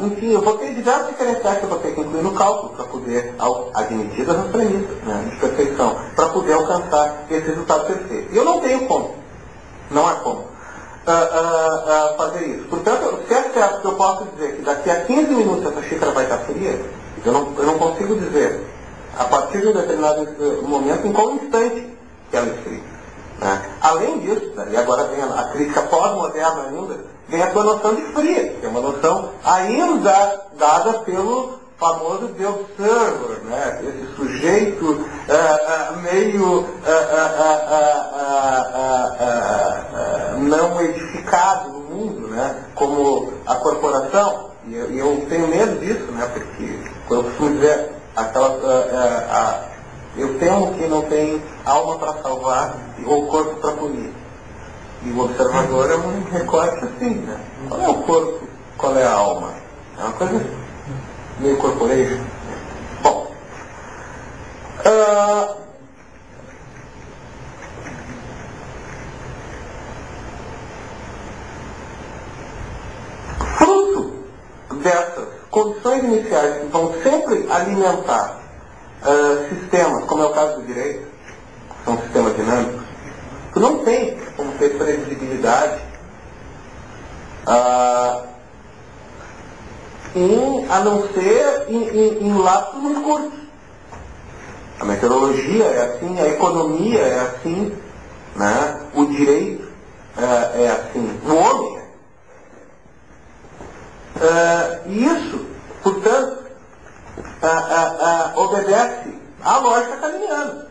Enfim, eu vou ter diversos diferenciais que eu vou ter que incluir no cálculo para poder, admitidas as premissas, né, de perfeição, para poder alcançar esse resultado perfeito. E eu não tenho como. Não há como fazer isso. Portanto, se é certo que eu posso dizer que daqui a 15 minutos essa xícara vai estar fria? Eu não consigo dizer, a partir de um determinado momento, em qual instante que ela esfria. Né? Além disso, e agora vem a crítica pós-moderna ainda, vem a sua noção de fria, que é uma noção ainda dada pelo famoso The Observer, né? Esse sujeito meio não edificado no mundo, né? Como a corporação. E eu tenho medo disso, né? Porque, eu costumo dizer, eu temo que não tem alma para salvar ou corpo para punir. E o observador é um recorte assim, né? Qual é o corpo, qual é a alma? É uma coisa meio corporation. Bom, fruto dessas condições iniciais que vão sempre alimentar sistemas, como é o caso do direito, que são sistemas dinâmicos, que não tem como ter previsibilidade, a não ser em lapsos muito curtos. A meteorologia é assim, a economia é assim, né? O direito é assim, o homem é. Isso, portanto, obedece à lógica cartesiana,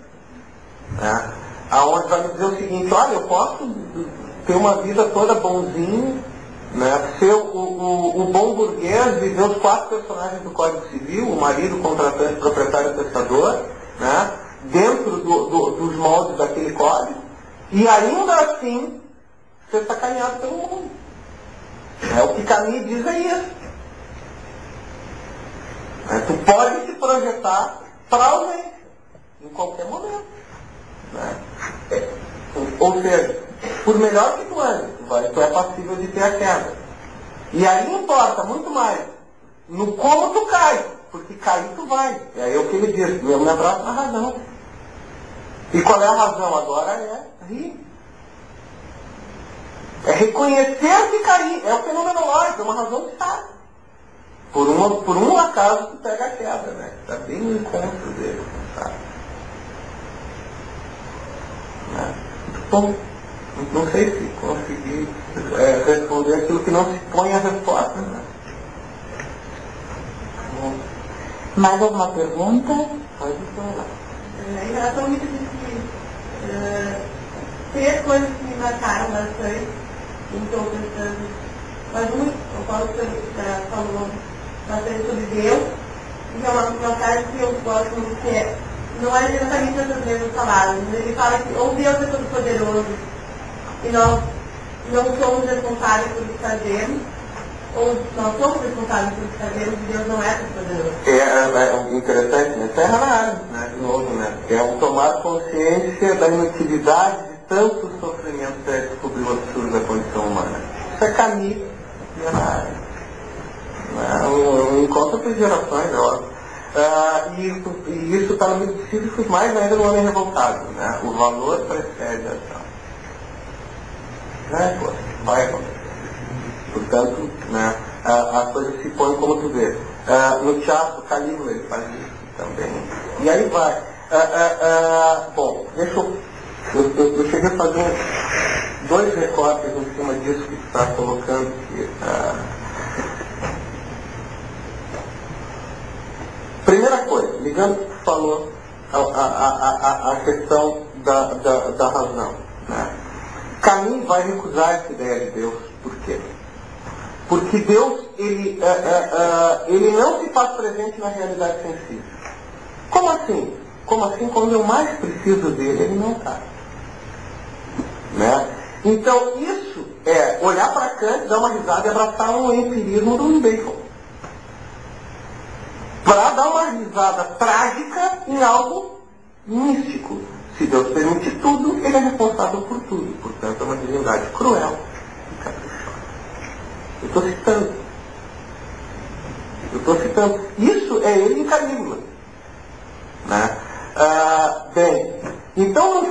né? Aonde vai me dizer o seguinte: olha, eu posso ter uma vida toda bonzinho, né? Ser o bom burguês, viver os 4 personagens do Código Civil, o marido, o contratante, o proprietário, o testador, né? Dentro dos moldes daquele código, e ainda assim ser sacaneado pelo mundo. O que Camus diz é isso. Tu pode se projetar para a ausência, em qualquer momento. Né? Ou seja, por melhor que tu andes, tu é passível de ter a queda. E aí importa muito mais no como tu cai, porque cair tu vai. É aí o que ele diz: eu me abraço na razão. E qual é a razão agora? É rir. É reconhecer que cair. É o fenomenológico, é uma razão de estar. Por um acaso tu pega a queda, né? Está bem no encontro dele, sabe? Bom, não sei se consegui responder aquilo que não se põe a resposta, né? Mais alguma pergunta? Pode falar. Em relação a isso, três coisas que me marcaram bastante em estou pensando, mas eu posso ter falando bastante sobre Deus, e é uma frase que eu gosto muito, que é: não é exatamente essas mesmas palavras, mas ele fala que ou Deus é todo poderoso e nós não somos responsáveis por o que fazemos, ou nós somos responsáveis por o que fazemos e Deus não é todo poderoso. É interessante, né? Terra na área, né? De novo, né? É o tomar consciência da inutilidade de tanto sofrimento para descobrir o absurdo da condição humana. Isso é caminho na área. Um encontro entre gerações, é óbvio. E isso está no meio dos cívicos, mais ainda no homem revoltado, né? O valor precede a ação. Vai acontecer. Portanto, né, a coisa se põe como tu vê. No teatro, Calígula ele faz isso também. E aí vai. Bom, deixa eu cheguei a fazer 2 recortes em cima disso que está colocando aqui. Primeira coisa, ligando o que tu falou, a questão da razão. Né? Camus vai recusar essa ideia de Deus. Por quê? Porque Deus, ele não se faz presente na realidade sensível. Como assim? Como assim? Quando eu mais preciso dele, ele não está. Né? Então, isso é olhar para Kant, dar uma risada e abraçar um empirismo do Bacon. Para dar uma risada trágica em algo místico. Se Deus permite tudo, ele é responsável por tudo. Portanto, é uma divindade cruel e caprichosa. Eu estou citando. Isso é ele em Calígula. Né? Bem, então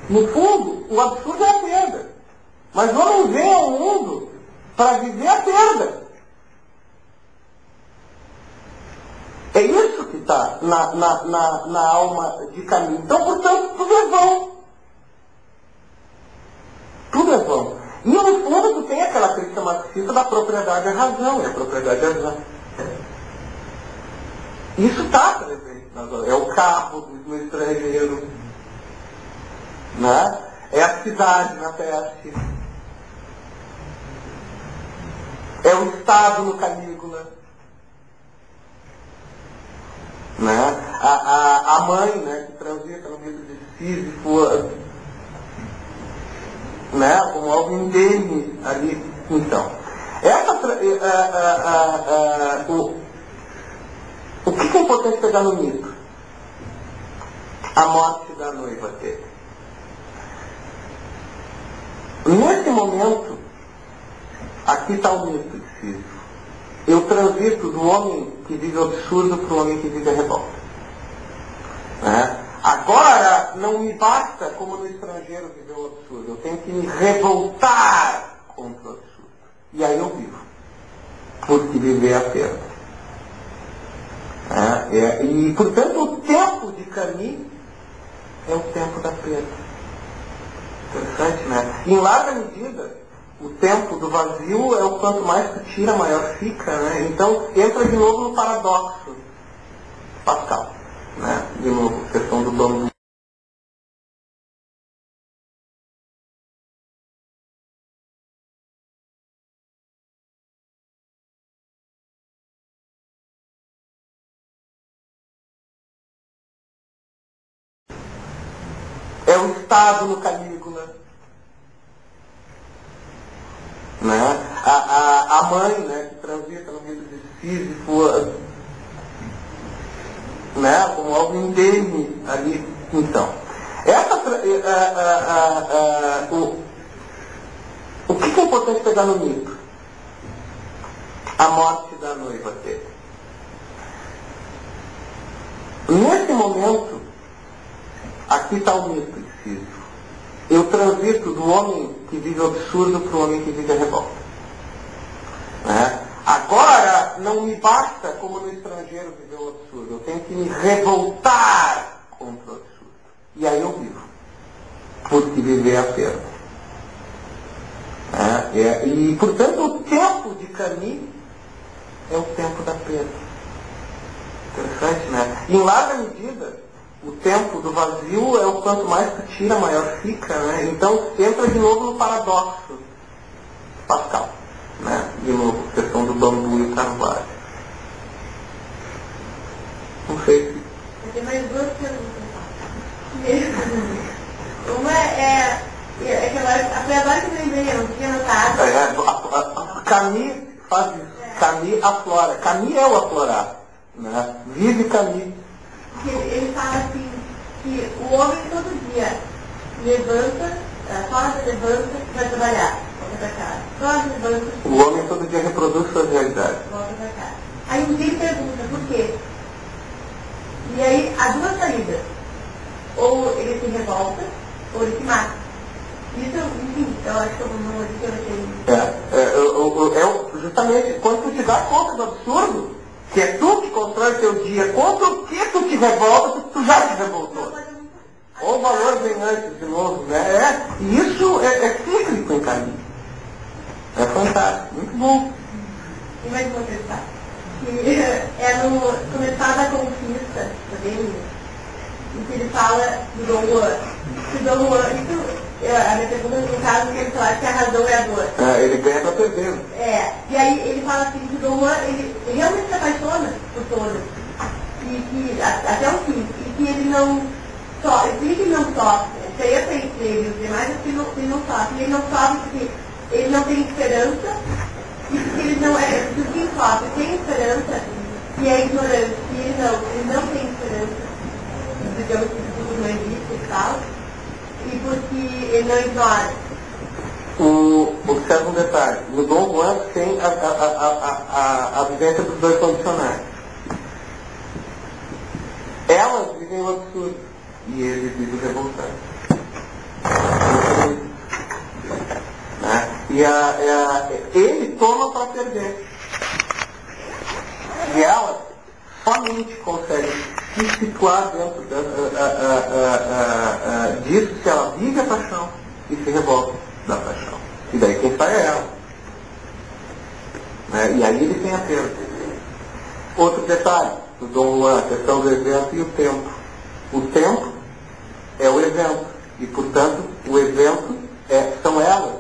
no fundo, o absurdo é a perda. Mas o homem vem ao mundo para viver a perda. está na alma de Camille. Então, portanto, tudo é vão. Tudo é vão. E no fundo tu tem aquela crítica marxista da propriedade à razão, e a propriedade à razão. Isso está presente nas obras. É o carro do estrangeiro, né? É a cidade na peste, é o Estado no Calígula, né? A mãe, né, que transita no mito de Sísifo, né, como algo indene ali. Então, o que é importante pegar no mito? A morte da noiva dele. Nesse momento, aqui está o mito de Sísifo. Eu transito do homem que vive o absurdo para o homem que vive a revolta. Né? Agora, não me basta, como no estrangeiro, viver o absurdo. Eu tenho que me revoltar contra o absurdo. E aí eu vivo. Porque viver é a perda. E, portanto, o tempo de Camille é o tempo da perda. Interessante, né? Em larga medida, o tempo do vazio é o quanto mais tu tira, maior fica, né? Então, entra de novo no paradoxo Pascal, né? De novo, questão do dono do... É o Estado no Calígula, né? A mãe, né, que transita no mito de Sísifo, né, como algo indene ali. Então, o que é importante pegar no mito? A morte da noiva dele. Nesse momento, aqui está o mito de Sísifo. Eu transito do homem que vive o absurdo para o homem que vive a revolta. Né? Agora, não me basta, como no estrangeiro, viver o absurdo. Eu tenho que me revoltar contra o absurdo. E aí eu vivo. Porque viver é a perda. E, portanto, o tempo de Camille é o tempo da perda. Interessante, né? Em larga medida, o tempo do vazio é o quanto mais tu tira, maior fica, né? Então, entra de novo no paradoxo Pascal, né? De novo, questão do bambu e o carvalho. Não sei se... Eu tenho mais duas perguntas. Uma é que agora que eu lembrei, eu não tinha notado. Camille faz isso. Camille aflora. Camille é o aflorar, né? Vive Camille. Ele fala assim, que o homem todo dia levanta, acorda, levanta, vai trabalhar, volta pra casa. Acorda, levanta. O homem todo dia reproduz suas realidades. Volta pra casa. Aí um dia ele pergunta, por quê? E aí há duas saídas. Ou ele se revolta, ou ele se mata. Isso, enfim, eu acho que eu não sei. Justamente quando tu te dá conta do absurdo, que é tu que constrói teu dia, contra o que tu te revolta, tu já te revoltou. Ou o valor vem antes de novo, né? E isso é cíclico em Camille. É fantástico, muito bom. E mais uma coisa, que é no Começar da Conquista, dele, em que ele fala do Dom Juan. Que Dom Juan, a minha pergunta no caso, que ele fala que a razão é a dor. Ele ganha pra perder. E aí ele fala assim, que o Dom Juan, ele realmente se apaixona por todas. E que, até o fim, e que ele não sofre, ele não sofre, seria para ele, os demais, ele não sofre. Ele não sofre porque ele não tem esperança, e porque ele não é, porque quem sofre tem esperança, e é ignorante, e ele não tem esperança, digamos que não existe e tal, e porque ele não ignora. Observa um detalhe, no Dom Juan tem a vivência dos dois condicionais. Elas vivem o absurdo e ele vive o revoltado. Né? E ele toma para perder. E elas somente conseguem se situar dentro disso, se ela vive a paixão e se revolta da paixão. E daí quem sai é ela. Né? E aí ele tem a perda. Outro detalhe, do Dom Juan, a questão do evento e o tempo. O tempo é o evento. E, portanto, o evento são elas.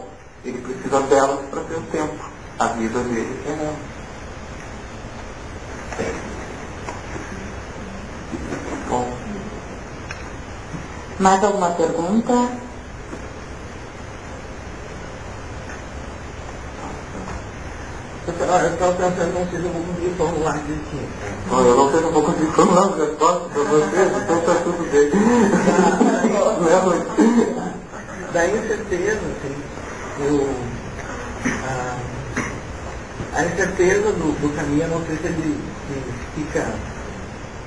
Ele precisa delas para ter o tempo. A vida dele é ela. Bom. Mais alguma pergunta? Eu estava pensando, não sei se eu vou conseguir formular direitinho. Eu não sei se eu vou conseguir formular as respostas para vocês, então está tudo bem. Da incerteza, assim, a incerteza do caminho, eu não sei se ele fica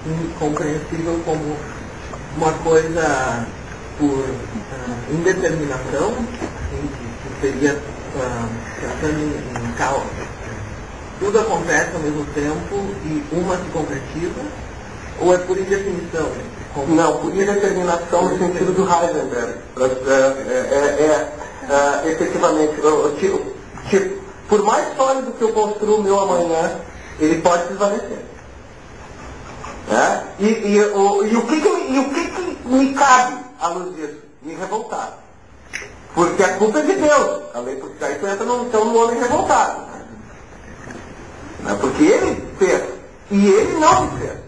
incompreensível como uma coisa por indeterminação, assim, que seria pensando em caos. Tudo acontece ao mesmo tempo e uma se concretiza, ou é por indefinição? Não, por indeterminação no sentido do Heisenberg. Efetivamente, por mais sólido que eu construa o meu amanhã, ele pode se desvanecer. E o que me cabe à luz disso? Me revoltar. Porque a culpa é de Deus. Porque aí tu entra no homem revoltado. Porque ele fez. E ele não fez.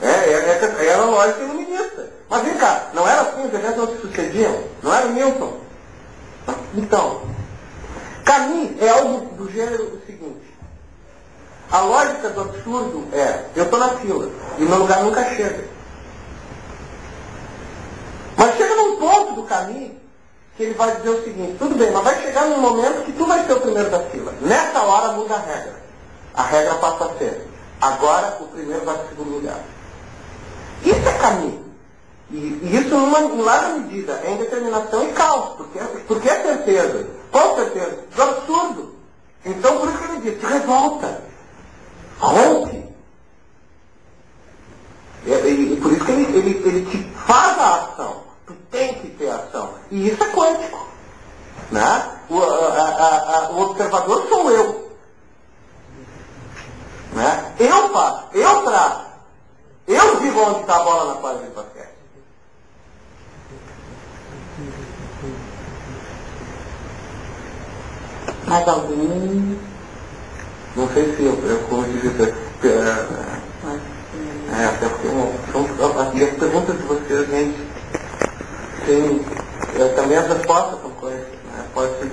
Era a lógica iluminista. Mas vem cá, não era assim, os eventos não se sucediam? Não era Newton? Então, Camus é algo do gênero seguinte. A lógica do absurdo eu estou na fila, e meu lugar nunca chega. Mas chega num ponto do caminho que ele vai dizer o seguinte, tudo bem, mas vai chegar num momento que tu vai ser o primeiro da fila. Nessa hora muda a regra. A regra passa a ser, agora o primeiro vai para o segundo lugar. Isso é caminho. E isso, em larga medida, é indeterminação e caos. Porque é certeza. Qual certeza? Do absurdo. Então, por isso que ele diz, te revolta. Rompe. E por isso que ele te faz a ação. Tu tem que ter ação. E isso é quântico. Né? O observador sou eu. Né? Eu faço, eu traço. Eu digo onde está a bola na quadra de basquete. Mais alguém? Não sei se eu como disse, até porque as perguntas de vocês, gente, tem, também as respostas são coisas, né?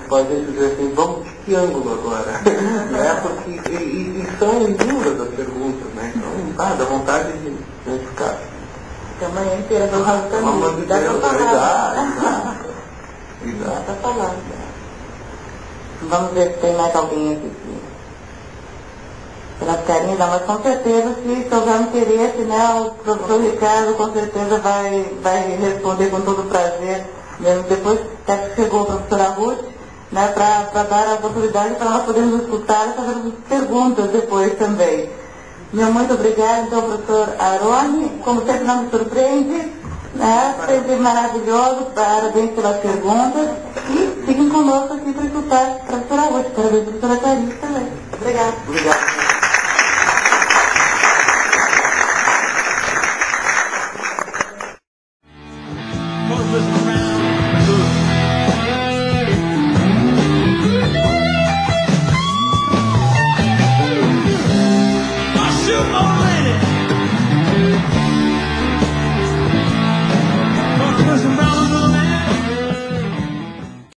Pode dizer assim, vamos de que ângulo agora? Né? Porque, e são lindas as perguntas, né? Então, dá vontade de ficar. A manhã inteira do raio também. Dá pra falar. Vamos ver se tem mais alguém aqui. Pelas carinhas, mas com certeza, se houver interesse, né, o professor Ricardo com certeza vai responder com todo prazer, mesmo depois que chegou a professora Ruth, né, para dar a oportunidade para nós podermos escutar e fazer perguntas depois também. Meu muito obrigada, então, professor Arone, como sempre não me surpreende, né, sempre maravilhoso, parabéns pelas perguntas e fiquem conosco aqui para escutar a professora Ruth, parabéns, professora Clarice também. Obrigada. Obrigado.